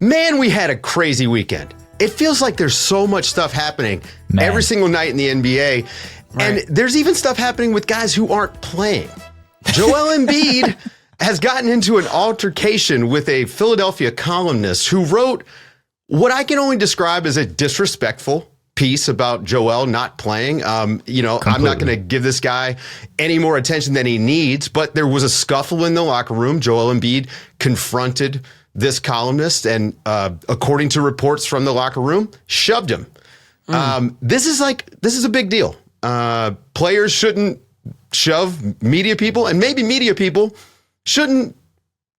Man, we had a crazy weekend. It feels like there's so much stuff happening every single night in the NBA. Right. And there's even stuff happening with guys who aren't playing. Joel Embiid has gotten into an altercation with a Philadelphia columnist who wrote what I can only describe as a disrespectful piece about Joel not playing. I'm not going to give this guy any more attention than he needs, but there was a scuffle in the locker room. Joel Embiid confronted this columnist and, according to reports from the locker room, shoved him. This is a big deal. Players shouldn't shove media people, and maybe media people shouldn't,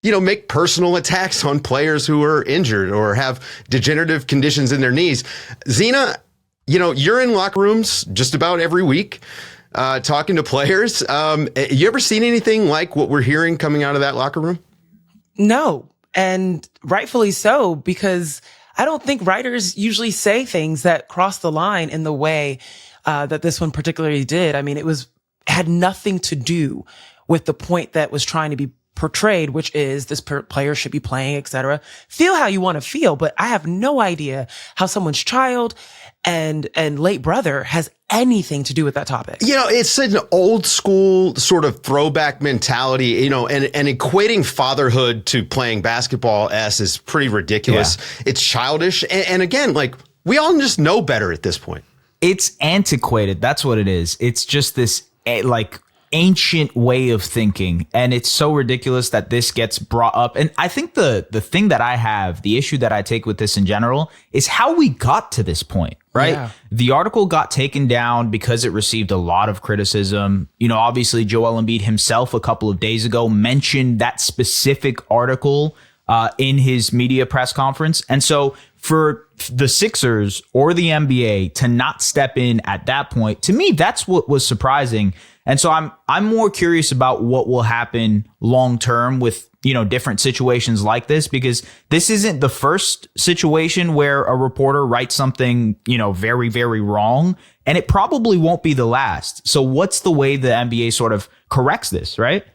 make personal attacks on players who are injured or have degenerative conditions in their knees. Zena, you're in locker rooms just about every week, talking to players. You ever seen anything like what we're hearing coming out of that locker room? No. And rightfully so, because I don't think writers usually say things that cross the line in the way that this one particularly did. I mean, it had nothing to do with the point that was trying to be portrayed, which is this player should be playing, etc. Feel how you want to feel, but I have no idea how someone's child and late brother has anything to do with that topic. It's an old school sort of throwback mentality, and equating fatherhood to playing basketball is pretty ridiculous. Yeah. It's childish. And again, we all just know better at this point. It's antiquated. That's what it is. It's just this ancient way of thinking, and it's so ridiculous that this gets brought up. And I think the thing that the issue that I take with this in general is how we got to this point, right? Yeah. The article got taken down because it received a lot of criticism. Obviously Joel Embiid himself a couple of days ago mentioned that specific article in his media press conference. And so for the Sixers or the NBA to not step in at that point, to me, that's what was surprising. And so I'm more curious about what will happen long term with, different situations like this, because this isn't the first situation where a reporter writes something, very, very wrong, and it probably won't be the last. So what's the way the NBA sort of corrects this, right?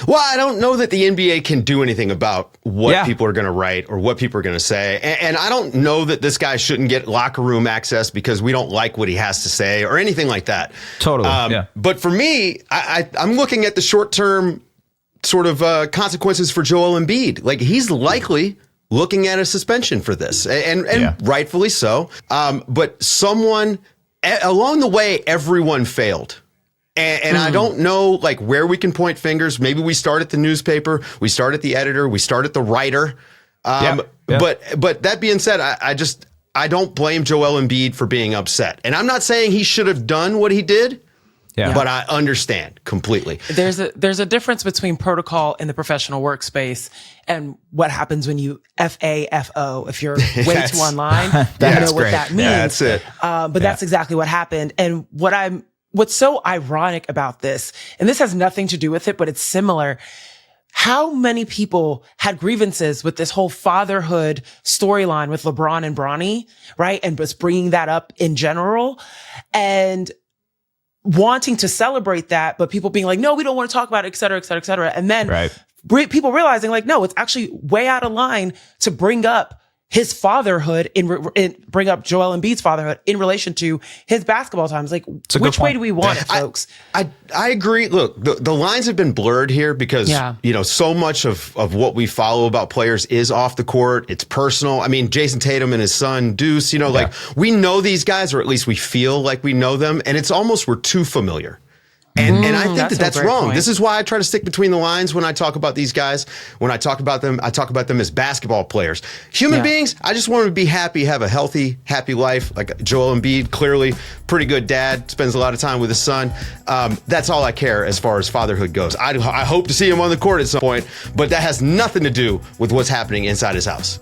Well, I don't know that the NBA can do anything about what people are going to write or what people are going to say. And I don't know that this guy shouldn't get locker room access because we don't like what he has to say or anything like that. Totally. But for me, I'm looking at the short term sort of consequences for Joel Embiid. He's likely looking at a suspension for this, and rightfully so. But someone along the way, everyone failed. And I don't know where we can point fingers. Maybe we start at the newspaper, we start at the editor, we start at the writer. But that being said, I don't blame Joel Embiid for being upset. And I'm not saying he should have done what he did. Yeah. But I understand completely. There's a difference between protocol in the professional workspace and what happens when you FAFO. If you're way too online, you know what that means. Yeah, that's it. But that's exactly what happened. And what's so ironic about this, and this has nothing to do with it, but it's similar. How many people had grievances with this whole fatherhood storyline with LeBron and Bronny, right? And just bringing that up in general and wanting to celebrate that, but people being like, no, we don't want to talk about it, et cetera, et cetera, et cetera. And then people realizing no, it's actually way out of line to bring up his fatherhood bring up Joel Embiid's fatherhood in relation to his basketball times. Which way do we want it, folks? I agree. Look, the lines have been blurred here because, so much of what we follow about players is off the court. It's personal. I mean, Jason Tatum and his son Deuce, we know these guys, or at least we feel like we know them. And it's almost, we're too familiar. And I think that's wrong. Point. This is why I try to stick between the lines when I talk about these guys. When I talk about them, I talk about them as basketball players. Human beings, I just want them to be happy, have a healthy, happy life. Like Joel Embiid, clearly pretty good dad, spends a lot of time with his son. That's all I care as far as fatherhood goes. I hope to see him on the court at some point, but that has nothing to do with what's happening inside his house.